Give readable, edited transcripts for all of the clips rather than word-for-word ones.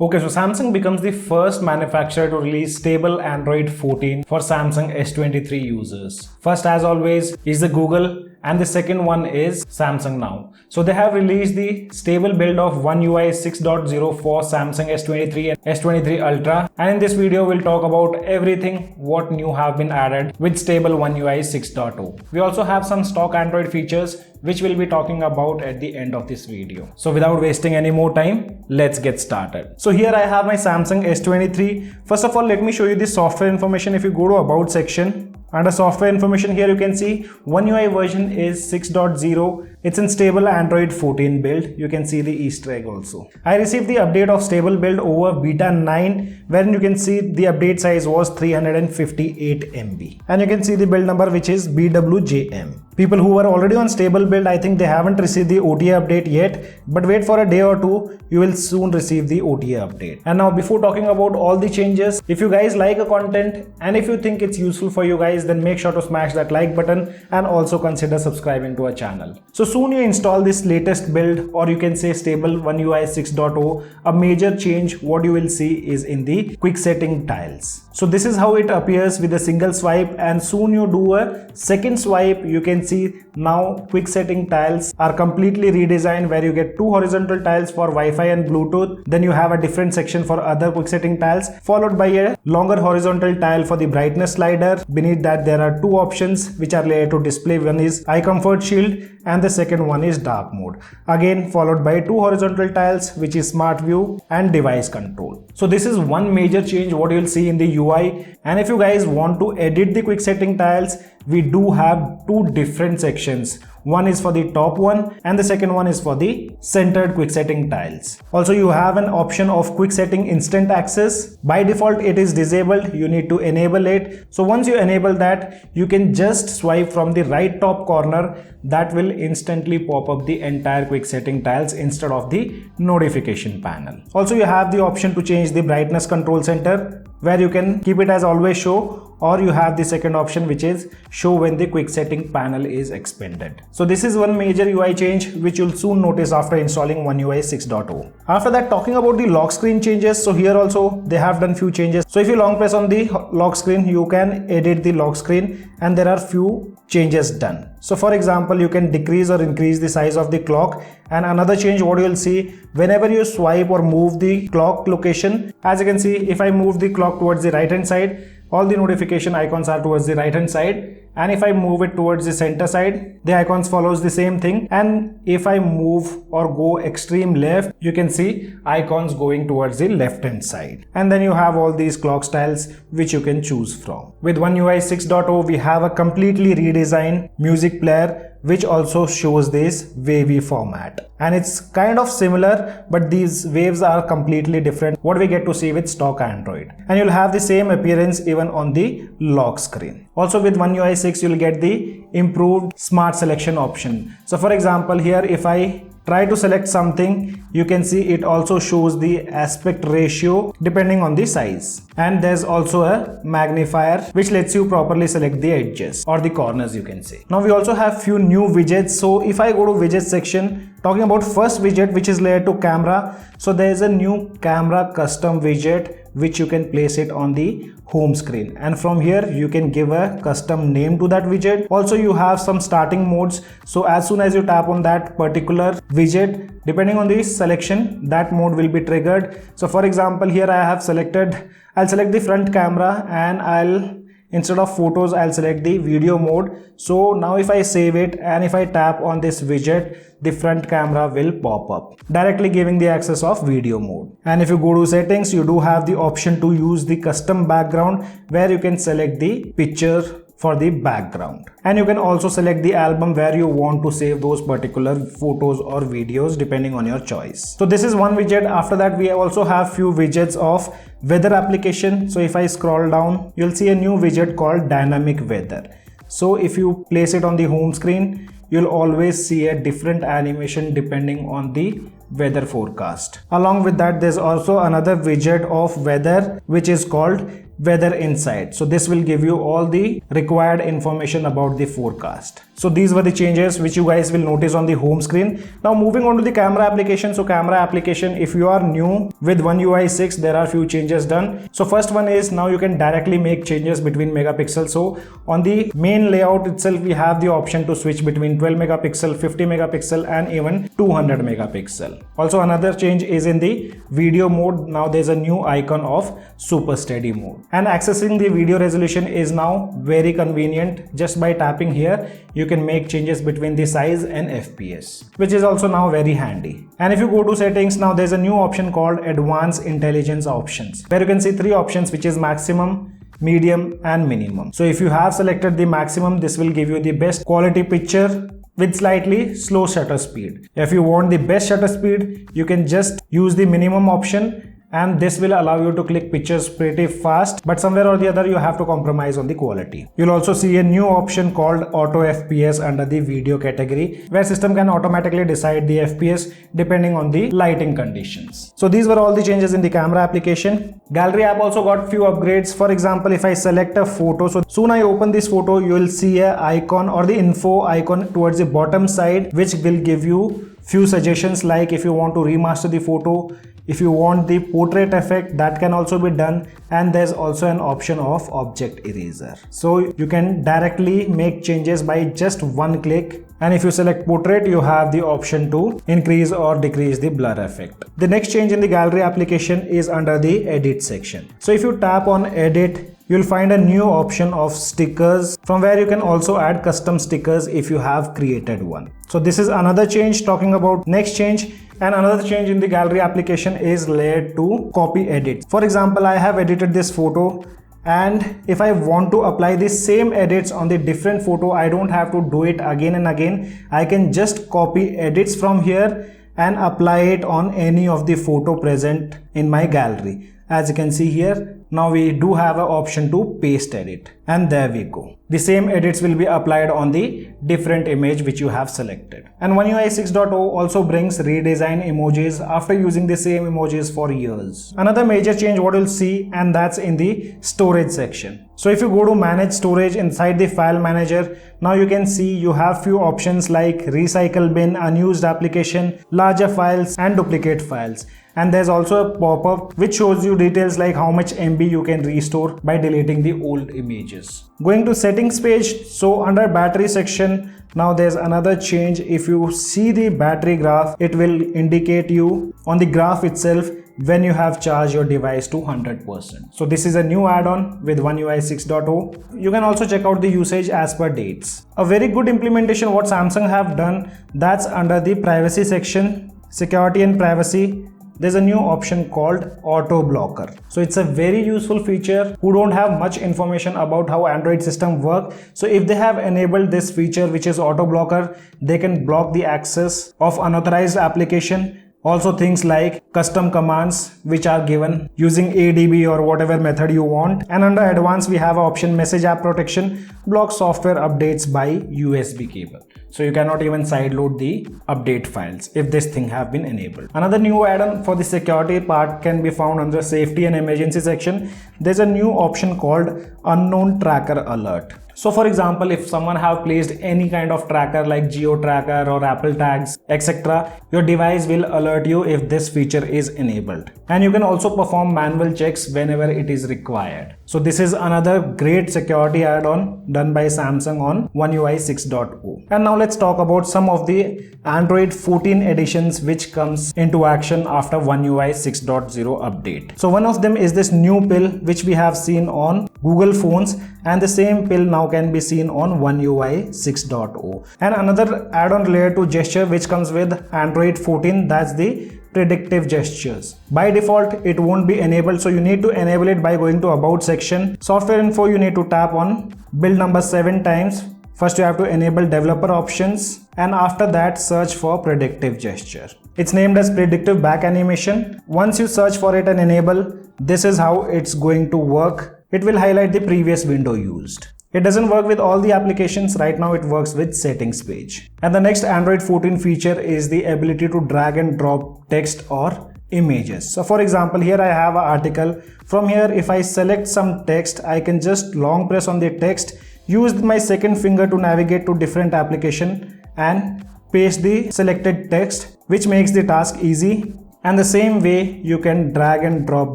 Okay, so Samsung becomes the first manufacturer to release stable Android 14 for Samsung S23 users. First, as always, is the Google, and the second one is Samsung now. So they have released the stable build of OneUI 6.0 for Samsung S23 and S23 Ultra, and in this video we'll talk about everything what new have been added with stable OneUI 6.0. We also have some stock Android features which we'll be talking about at the end of this video. So without wasting any more time, let's get started. So here I have my Samsung S23. First of all, let me show you the software information. If you go to About section, under software information, here you can see OneUI version is 6.0. It's in stable Android 14 build. You can see the Easter egg also. I received the update of stable build over beta 9, wherein you can see the update size was 358 MB. And you can see the build number, which is BWJM. People who were already on stable build, I think they haven't received the OTA update yet, but wait for a day or two, you will soon receive the OTA update. And now, before talking about all the changes, if you guys like a content and if you think it's useful for you guys, then make sure to smash that like button and also consider subscribing to our channel. So soon you install this latest build, or you can say stable OneUI 6.0, a major change what you will see is in the quick setting tiles. So this is how it appears with a single swipe, and soon you do a second swipe, you can see now quick setting tiles are completely redesigned, where you get two horizontal tiles for Wi-Fi and Bluetooth, then you have a different section for other quick setting tiles, followed by a longer horizontal tile for the brightness slider. Beneath that there are two options which are layered to display. One is eye comfort shield and the second one is dark mode, again followed by two horizontal tiles which is smart view and device control. So this is one major change what you'll see in the UI. And if you guys want to edit the quick setting tiles, we do have two different sections. One is for the top one and the second one is for the centered quick setting tiles. Also, you have an option of quick setting instant access. By default it is disabled, you need to enable it. So once you enable that, you can just swipe from the right top corner, that will instantly pop up the entire quick setting tiles instead of the notification panel. Also, you have the option to change the brightness control center, where you can keep it as always show, or you have the second option which is show when the quick setting panel is expanded. So this is one major UI change which you'll soon notice after installing OneUI 6.0. After that, talking about the lock screen changes, so here also they have done few changes. So if you long press on the lock screen, you can edit the lock screen and there are few changes done. So for example, you can decrease or increase the size of the clock. And another change what you will see, whenever you swipe or move the clock location, as you can see, if I move the clock towards the right hand side, all the notification icons are towards the right hand side, and if I move it towards the center side, the icons follows the same thing. And if I move or go extreme left, you can see icons going towards the left hand side. And then you have all these clock styles which you can choose from. With OneUI 6.0, we have a completely redesigned music player which also shows this wavy format, and it's kind of similar, but these waves are completely different what we get to see with stock Android. And you'll have the same appearance even on the lock screen. Also with OneUI 6, you'll get the improved smart selection option. So for example, here if I try to select something, you can see it also shows the aspect ratio depending on the size. And there's also a magnifier which lets you properly select the edges or the corners, you can say. Now we also have few new widgets. So if I go to widgets section, talking about first widget which is layered to camera, so there is a new camera custom widget which you can place it on the home screen, and from here you can give a custom name to that widget. Also, you have some starting modes, so as soon as you tap on that particular widget, depending on the selection, that mode will be triggered. So for example, here I have selected, I'll select the front camera, and instead of photos, I'll select the video mode. So now if I save it and if I tap on this widget, the front camera will pop up, directly giving the access of video mode. And if you go to settings, you do have the option to use the custom background, where you can select the picture for the background, and you can also select the album where you want to save those particular photos or videos depending on your choice. So this is one widget. After that, we also have few widgets of weather application. So if I scroll down, you'll see a new widget called dynamic weather. So if you place it on the home screen, you'll always see a different animation depending on the weather forecast. Along with that, there's also another widget of weather which is called Weather Insight. So this will give you all the required information about the forecast. So these were the changes which you guys will notice on the home screen. Now moving on to the camera application. So camera application, if you are new with OneUI 6, there are few changes done. So first one is now you can directly make changes between megapixels. So on the main layout itself, we have the option to switch between 12 megapixel, 50 megapixel and even 200 megapixel. Also another change is in the video mode. Now there's a new icon of super steady mode, and accessing the video resolution is now very convenient. Just by tapping here, you can make changes between the size and FPS, which is also now very handy. And if you go to settings, now there's a new option called advanced intelligence options, where you can see three options, which is maximum, medium and minimum. So if you have selected the maximum, this will give you the best quality picture with slightly slow shutter speed. If you want the best shutter speed, you can just use the minimum option, and this will allow you to click pictures pretty fast, but somewhere or the other you have to compromise on the quality. You'll also see a new option called auto FPS under the video category, where system can automatically decide the FPS depending on the lighting conditions. So these were all the changes in the camera application. Gallery app also got few upgrades. For example, if I select a photo, so soon I open this photo, you will see a icon or the info icon towards the bottom side, which will give you few suggestions, like if you want to remaster the photo, if you want the portrait effect, that can also be done, and there's also an option of object eraser. So you can directly make changes by just one click, and if you select portrait, you have the option to increase or decrease the blur effect. The next change in the gallery application is under the edit section. So if you tap on edit, you'll find a new option of stickers, from where you can also add custom stickers if you have created one. So this is another change. Talking about next change, and another change in the gallery application is layer to copy edit. For example, I have edited this photo, and if I want to apply the same edits on the different photo, I don't have to do it again and again. I can just copy edits from here and apply it on any of the photo present in my gallery. As you can see here, now we do have an option to paste edit, and there we go. The same edits will be applied on the different image which you have selected. And OneUI 6.0 also brings redesign emojis after using the same emojis for years. Another major change what you'll see, and that's in the storage section. So if you go to manage storage inside the file manager, now you can see you have few options like recycle bin, unused application, larger files and duplicate files. And there's also a pop-up which shows you details like how much MB you can restore by deleting the old images. Going to settings page, so under battery section, now there's another change. If you see the battery graph, it will indicate you on the graph itself when you have charged your device to 100%. So this is a new add-on with OneUI 6.0. You can also check out the usage as per dates. A very good implementation what Samsung have done, that's under the privacy section, security and privacy. There's a new option called auto blocker. So it's a very useful feature who don't have much information about how Android system work. So if they have enabled this feature, which is auto blocker, they can block the access of unauthorized application. Also things like custom commands which are given using ADB or whatever method you want. And under advanced, we have an option message app protection, block software updates by USB cable. So you cannot even sideload the update files if this thing have been enabled. Another new add-on for the security part can be found under safety and emergency section. There's a new option called unknown tracker alert. So for example, if someone have placed any kind of tracker like geo tracker or Apple tags, etc., your device will alert you if this feature is enabled. And you can also perform manual checks whenever it is required. So this is another great security add-on done by Samsung on OneUI 6.0. And now let's talk about some of the Android 14 editions which comes into action after OneUI 6.0 update. So one of them is this new pill which we have seen on Google phones, and the same pill now can be seen on OneUI 6.0. And another add-on related to gesture which comes with Android 14, that's the predictive gestures. By default, it won't be enabled, so you need to enable it by going to about section. Software info, you need to tap on build number 7 times. First you have to enable developer options, and after that search for predictive gesture. It's named as predictive back animation. Once you search for it and enable, this is how it's going to work. It will highlight the previous window used. It doesn't work with all the applications. Right now it works with settings page. And the next Android 14 feature is the ability to drag and drop text or images. So for example, here I have an article. From here, if I select some text, I can just long press on the text use my second finger to navigate to different application and paste the selected text, which makes the task easy. And the same way you can drag and drop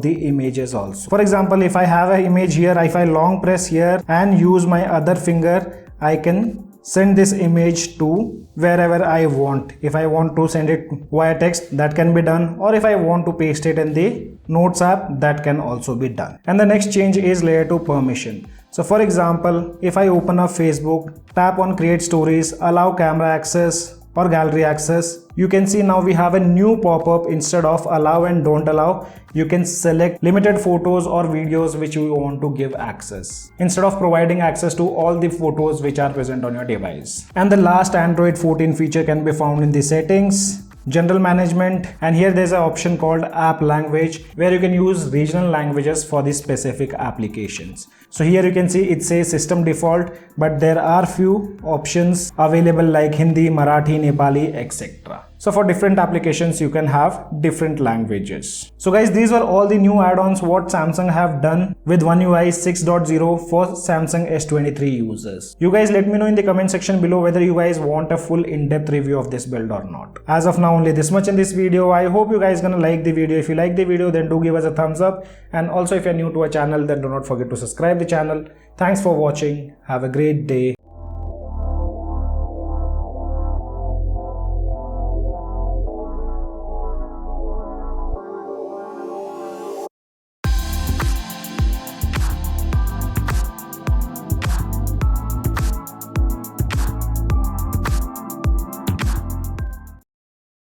the images also. For example, if I have an image here, if I long press here and use my other finger, I can send this image to wherever I want. If I want to send it via text, that can be done, or if I want to paste it in the Notes app, that can also be done. And the next change is layer 2 permission. So for example, if I open up Facebook, tap on create stories, allow camera access or gallery access, you can see now we have a new pop-up. Instead of allow and don't allow, you can select limited photos or videos which you want to give access, instead of providing access to all the photos which are present on your device. And the last Android 14 feature can be found in the settings, general management, and here there's an option called app language where you can use regional languages for the specific applications. So here you can see it says system default, but there are few options available like Hindi, Marathi, Nepali, etc. So for different applications you can have different languages. So guys, these were all the new add-ons what Samsung have done with OneUI 6.0 for Samsung S23 users. You guys let me know in the comment section below whether you guys want a full in-depth review of this build or not. As of now, only this much in this video. I hope you guys gonna like the video. If you like the video, then do give us a thumbs up, and also if you're new to our channel, then do not forget to subscribe the channel. Thanks for watching. Have a great day.